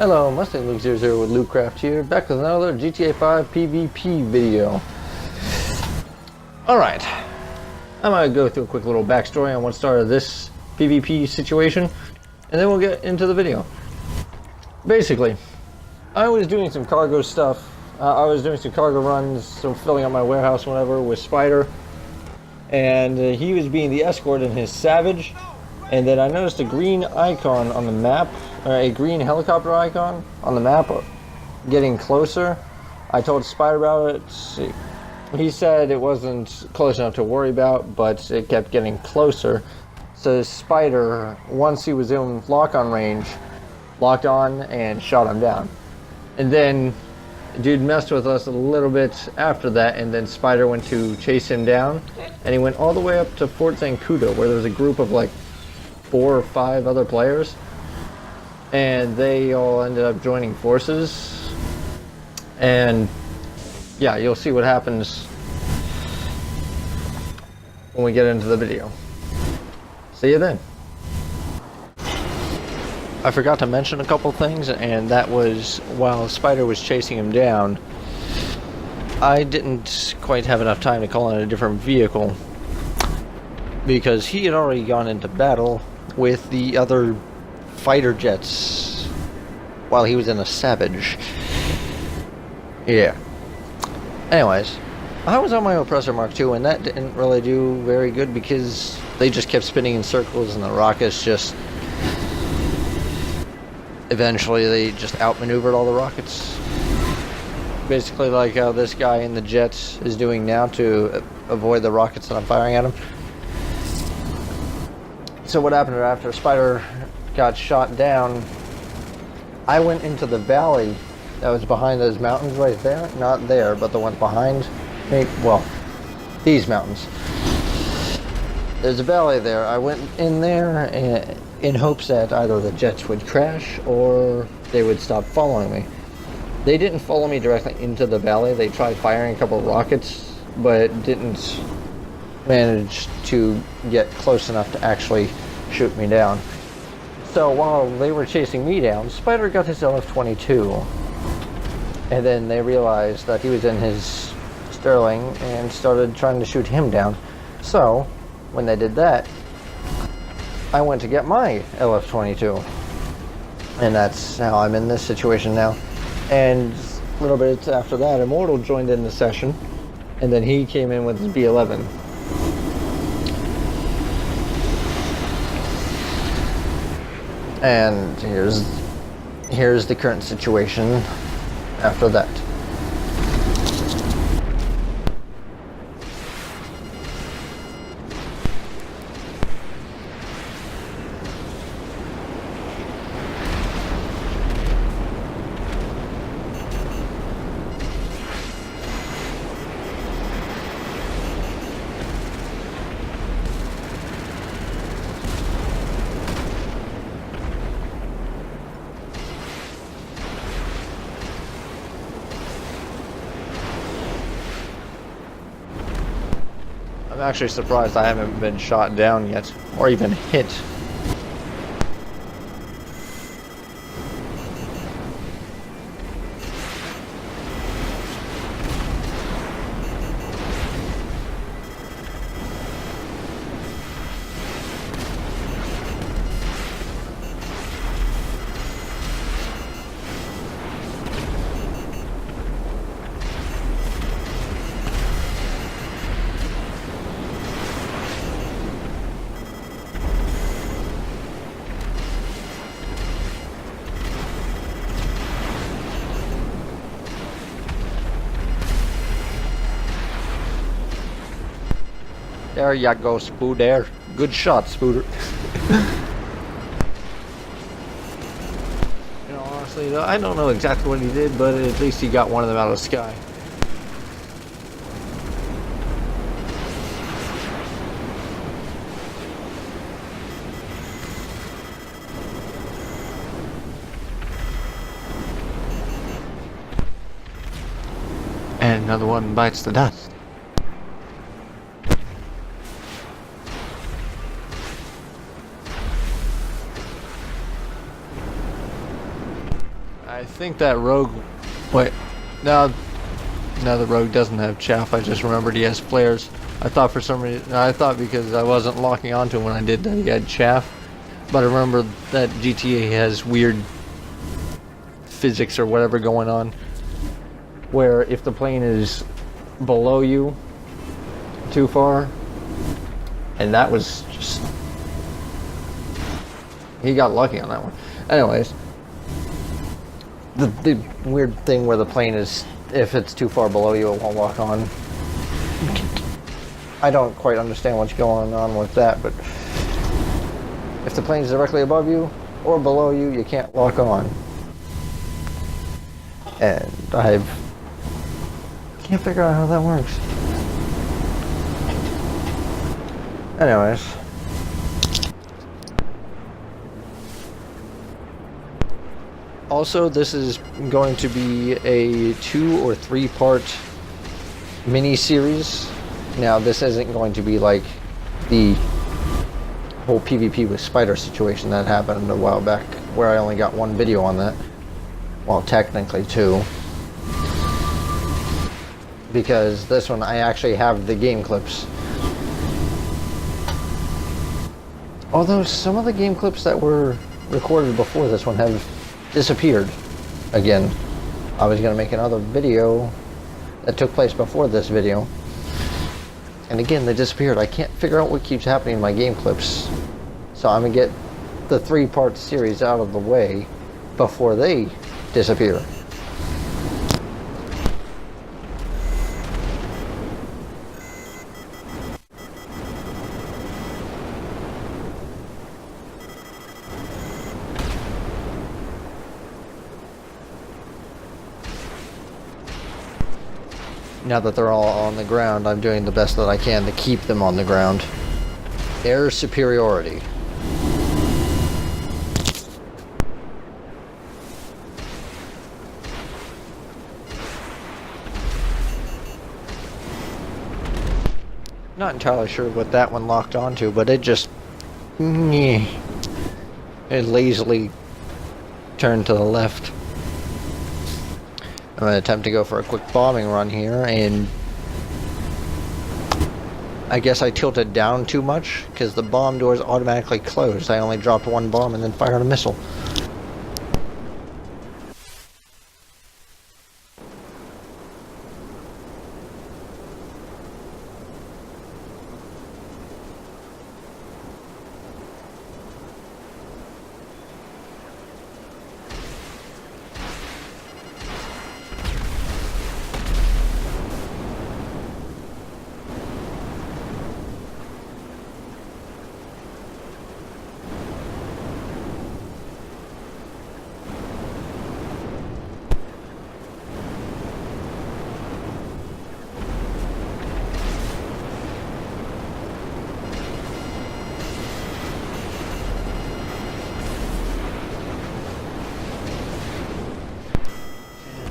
Hello, Mustang Luke 00 with LukeCraft here, back with another GTA 5 PvP video. Alright, I'm going to go through a quick little backstory on what started this PvP situation, and then we'll get into the video. Basically, I was doing some cargo stuff. I was doing some cargo runs, so filling up my warehouse whatever with Spider, and he was being the escort in his Savage, and then I noticed a green icon on the map, a green helicopter icon on the map getting closer. I told Spider about it. He said it wasn't close enough to worry about, but it kept getting closer. So Spider, once he was in lock-on range, locked on and shot him down. And then dude messed with us a little bit after that, and then Spider went to chase him down, and he went all the way up to Fort Zancudo, where there was a group of like 4 or 5 other players, and they all ended up joining forces. And yeah, you'll see what happens when we get into the video. See you then. I forgot to mention a couple things, and that was while Spider was chasing him down, I didn't quite have enough time to call in a different vehicle because he had already gone into battle with the other fighter jets while he was in a Savage. Yeah. Anyways, I was on my Oppressor Mark II, and that didn't really do very good because they just kept spinning in circles, and the rockets just... eventually they just outmaneuvered all the rockets. Basically like how this guy in the jets is doing now to avoid the rockets that I'm firing at him. So what happened after Spider got shot down, I went into the valley that was behind those mountains right there. Not there, but the one behind me. Well, these mountains. There's a valley there. I went in there in hopes that either the jets would crash or they would stop following me. They didn't follow me directly into the valley. They tried firing a couple of rockets, but didn't manage to get close enough to actually shoot me down. So while they were chasing me down, Spider got his LF-22, and then they realized that he was in his Sterling and started trying to shoot him down. So when they did that, I went to get my LF-22, and that's how I'm in this situation now. And a little bit after that, Immortal joined in the session, and then he came in with his B-11. And here's the current situation after that. I'm actually surprised I haven't been shot down yet, or even hit. There ya go, Spooder. Good shot, Spooder. You know, honestly, though, I don't know exactly what he did, but at least he got one of them out of the sky. And another one bites the dust. I think that rogue... Wait, now the rogue doesn't have chaff. I just remembered he has flares. I thought for some reason... I thought because I wasn't locking onto him when I did that he had chaff. But I remember that GTA has weird physics or whatever going on, where if the plane is below you too far, and that was just... He got lucky on that one. Anyways, the weird thing where the plane is, if it's too far below you, it won't lock on. I don't quite understand what's going on with that, but if the plane's directly above you or below you, you can't lock on. And I can't figure out how that works. Anyways. Also, this is going to be a 2 or 3 part mini-series. Now, this isn't going to be like the whole PvP with spider situation that happened a while back, where I only got 1 video on that. Well, technically 2. Because this one, I actually have the game clips. Although some of the game clips that were recorded before this one have disappeared again. I was going to make another video that took place before this video, and again they disappeared. I can't figure out what keeps happening in my game clips, so I'm going to get the 3-part series out of the way before they disappear. Now that they're all on the ground, I'm doing the best that I can to keep them on the ground. Air superiority. Not entirely sure what that one locked onto, but it just... It lazily turned to the left. I'm going to attempt to go for a quick bombing run here, and I guess I tilted down too much because the bomb doors automatically closed. I only dropped 1 bomb and then fired a missile.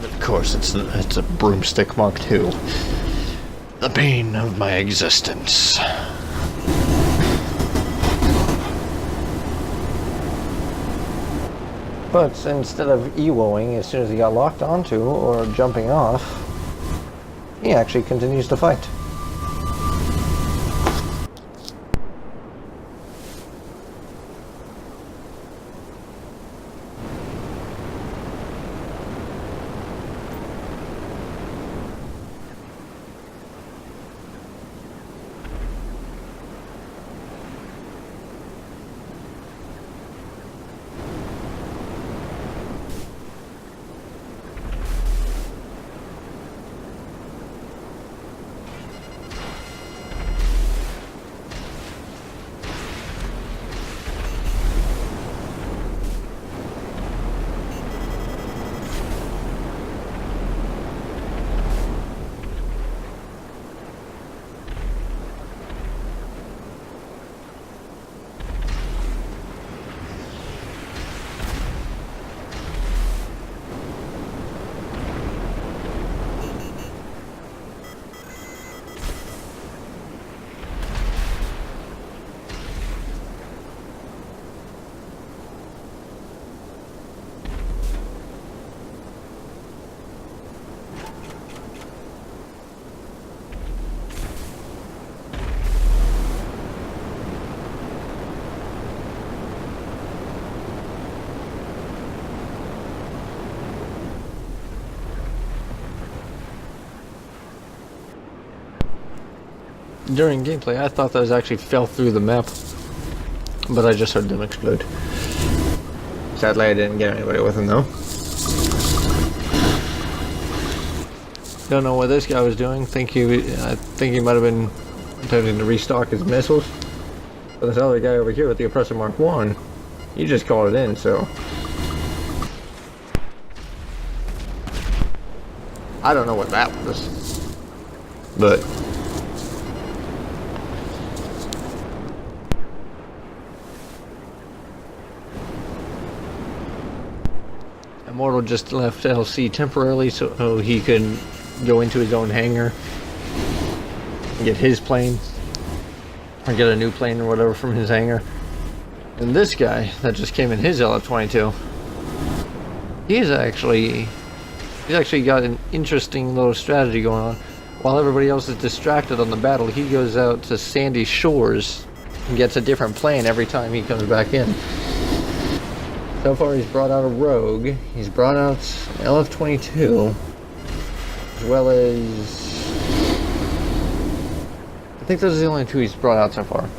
Of course, it's a broomstick Mark II. The bane of my existence. But instead of EWOing as soon as he got locked onto or jumping off, he actually continues to fight. during gameplay, I thought those actually fell through the map, but I just heard them explode. Sadly, I didn't get anybody with them though. Don't know what this guy was doing. I think he might have been attempting to restock his missiles. But this other guy over here with the Oppressor Mark 1, he just called it in, so I don't know what that was. But Immortal just left LC temporarily so he could go into his own hangar and get his plane, or get a new plane or whatever from his hangar. And this guy that just came in his LF-22, he's actually got an interesting little strategy going on. While everybody else is distracted on the battle, he goes out to Sandy Shores and gets a different plane every time he comes back in. So far he's brought out a Rogue, he's brought out an LF-22, as well as... I think those are the only two he's brought out so far.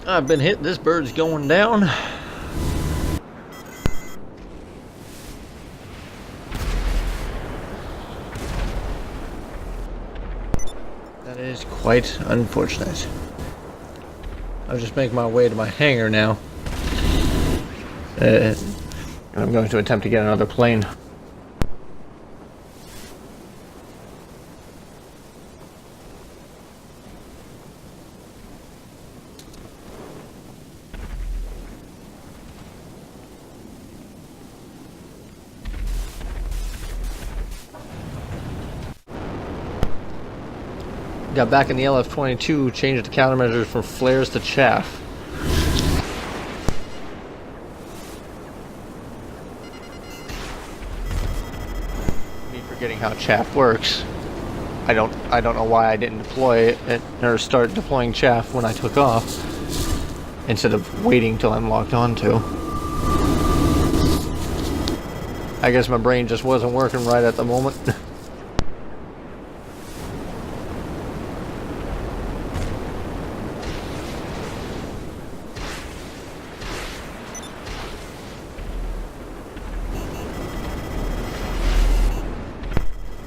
I've been hit. This bird's going down. That is quite unfortunate. I'll just make my way to my hangar now. And I'm going to attempt to get another plane. Got back in the LF-22, changed the countermeasures from flares to chaff. Me forgetting how chaff works. I don't know why I didn't deploy it or start deploying chaff when I took off, instead of waiting till I'm locked onto. I guess my brain just wasn't working right at the moment.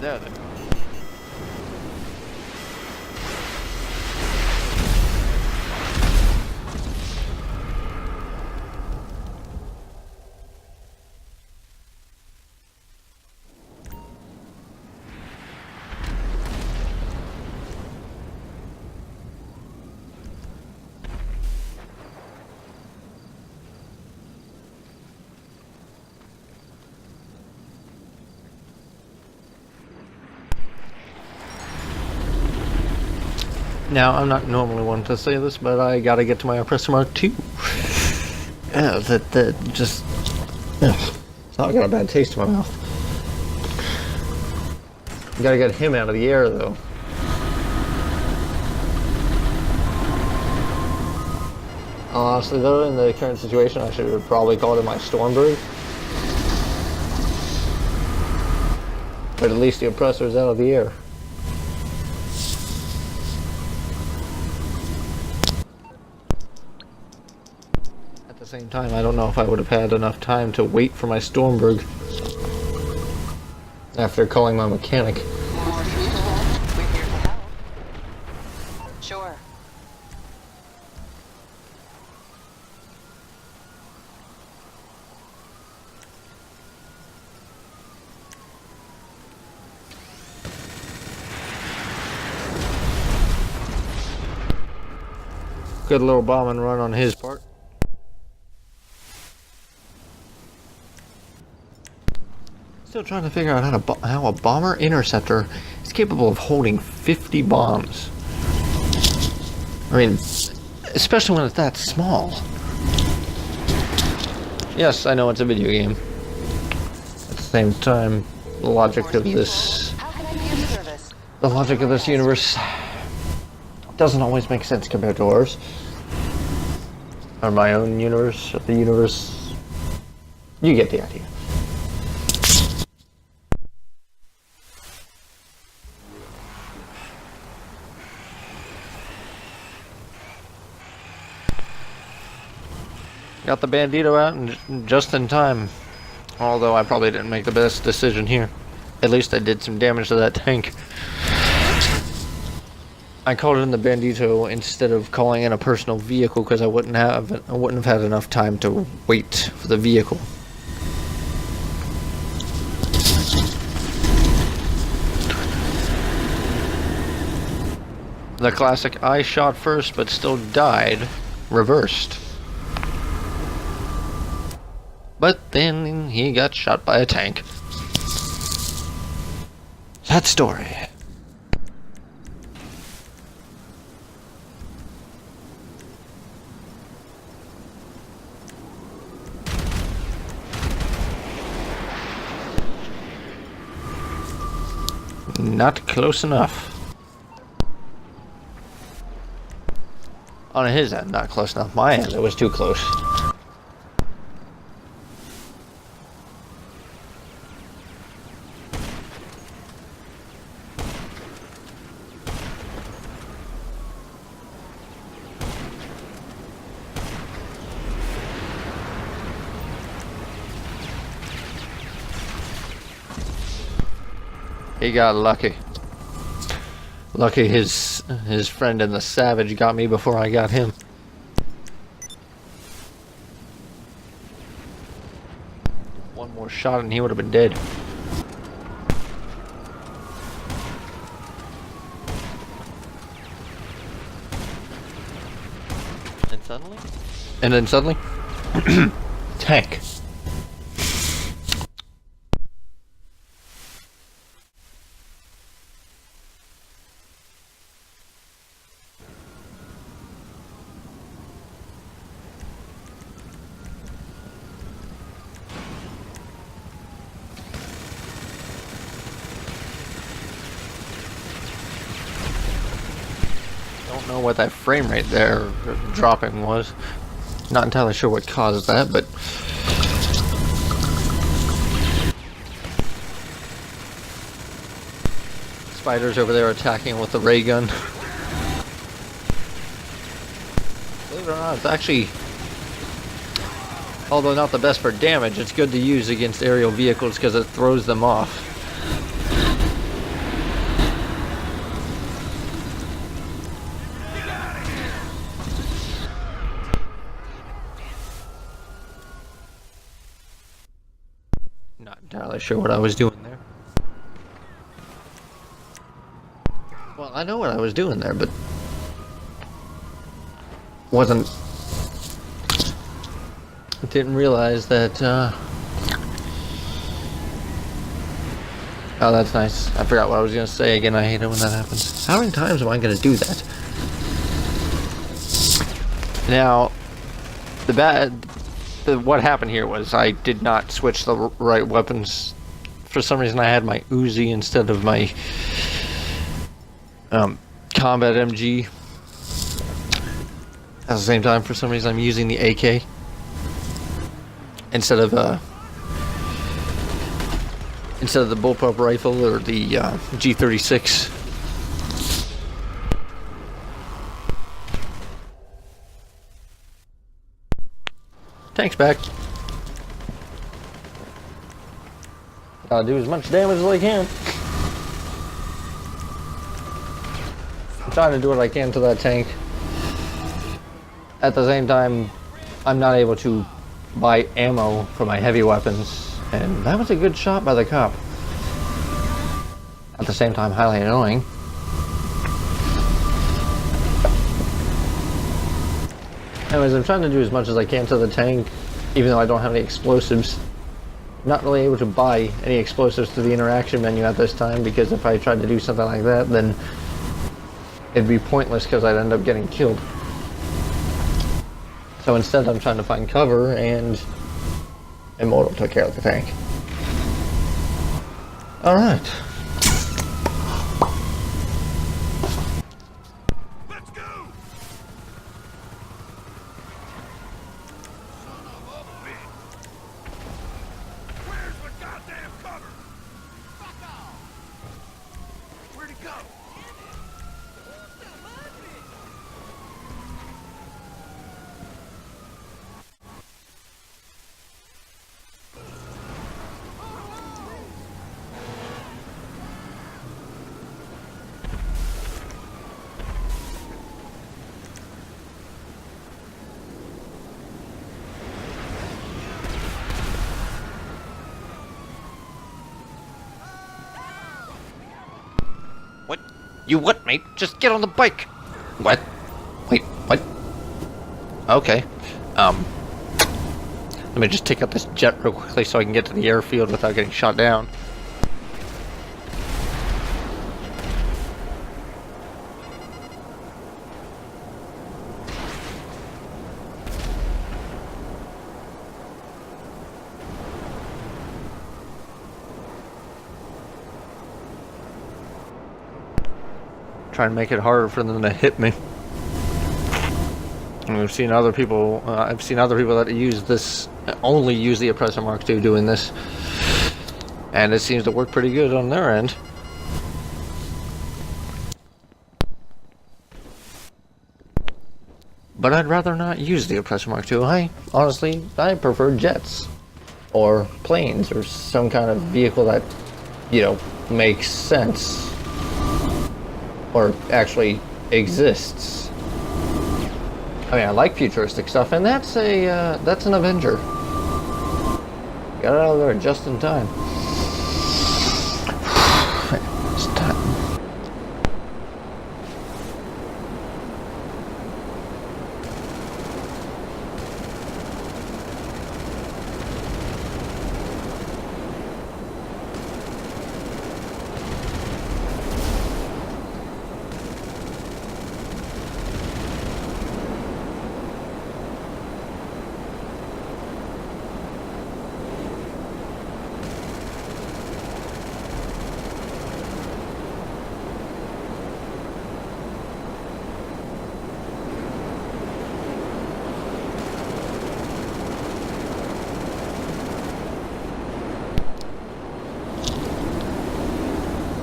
There they go. Now, I'm not normally one to say this, but I gotta get to my Oppressor Mark 2. Yeah, that just... it's not got a bad taste in my mouth. Gotta get him out of the air, though. Honestly, though, in the current situation, I should have probably called it my Stormbird. But at least the Oppressor's out of the air. same time, I don't know if I would have had enough time to wait for my Stormberg after calling my mechanic. More fuel. We're here to help. Sure. Good little bomb and run on his part. Still trying to figure out how a bomber interceptor is capable of holding 50 bombs. I mean, especially when it's that small. Yes, I know it's a video game. At the same time, the logic of this universe doesn't always make sense compared to ours. Or my own universe, or the universe. You get the idea. Got the Bandito out and just in time. Although I probably didn't make the best decision here. At least I did some damage to that tank. I called in the Bandito instead of calling in a personal vehicle because I wouldn't have had enough time to wait for the vehicle. The classic I shot first but still died reversed. But then he got shot by a tank. That story. Not close enough. On his end, not close enough. My end, it was too close. He got lucky. Lucky his friend and the Savage got me before I got him. One more shot and he would have been dead. And then suddenly, tank. Don't know what that frame rate there dropping was. Not entirely sure what caused that, but spiders over there attacking with the ray gun. Believe it or not, it's actually, although not the best for damage, it's good to use against aerial vehicles because it throws them off. Not entirely sure what I was doing there. Well, I know what I was doing there, but didn't realize that, oh, that's nice. I forgot what I was going to say again. I hate it when that happens. How many times am I going to do that? Now, what happened here was I did not switch the right weapons. For some reason I had my Uzi instead of my combat MG. At the same time, for some reason I'm using the AK instead of the bullpup rifle or the G36. Tank's back. Gotta do as much damage as I can. I'm trying to do what I can to that tank. At the same time, I'm not able to buy ammo for my heavy weapons, and that was a good shot by the cop. At the same time, highly annoying. Anyways, I'm trying to do as much as I can to the tank, even though I don't have any explosives. I'm not really able to buy any explosives to the interaction menu at this time, because if I tried to do something like that, then it'd be pointless because I'd end up getting killed. So instead I'm trying to find cover, and Immortal took care of the tank. Alright. Let's go! Son of a bitch! Where's the goddamn cover? Fuck off! Where'd it go? What? You what, mate? Just get on the bike! What? Wait, what? Okay. Let me just take out this jet real quickly so I can get to the airfield without getting shot down. Try and make it harder for them to hit me. And we've seen other people. I've seen other people that use this, only use the Oppressor Mark II doing this, and it seems to work pretty good on their end. But I'd rather not use the Oppressor Mark II. I prefer jets, or planes, or some kind of vehicle that, you know, makes sense. Or actually exists. I mean, I like futuristic stuff, and that's an Avenger. Got it out of there just in time. It's time.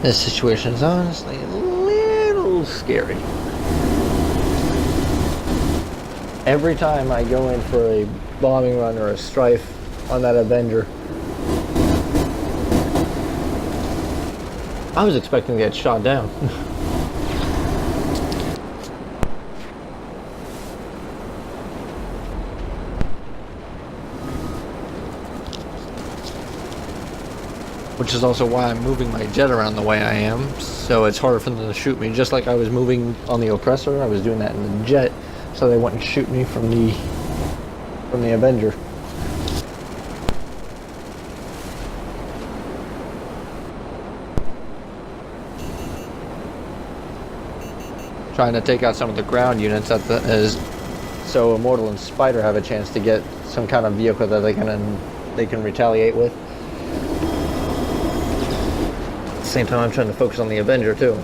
This situation is honestly a little scary. Every time I go in for a bombing run or a strife on that Avenger, I was expecting to get shot down. Which is also why I'm moving my jet around the way I am, so it's harder for them to shoot me. Just like I was moving on the Oppressor, I was doing that in the jet, so they wouldn't shoot me from the Avenger. Trying to take out some of the ground units so Immortal and Spider have a chance to get some kind of vehicle that they can retaliate with. At the same time, I'm trying to focus on the Avenger too.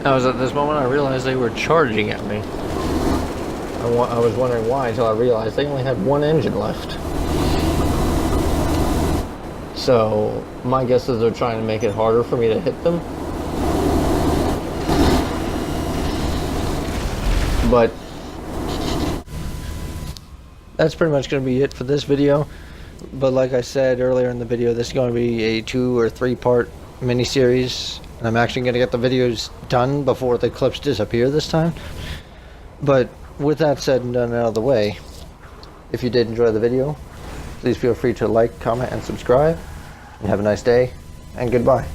I was at this moment I realized they were charging at me. I was wondering why until I realized they only had one engine left. So my guess is they're trying to make it harder for me to hit them. But that's pretty much going to be it for this video. But like I said earlier in the video, this is going to be a 2 or 3 part mini-series. And I'm actually going to get the videos done before the clips disappear this time. But with that said and done out of the way, if you did enjoy the video, please feel free to like, comment, and subscribe. And have a nice day, and goodbye.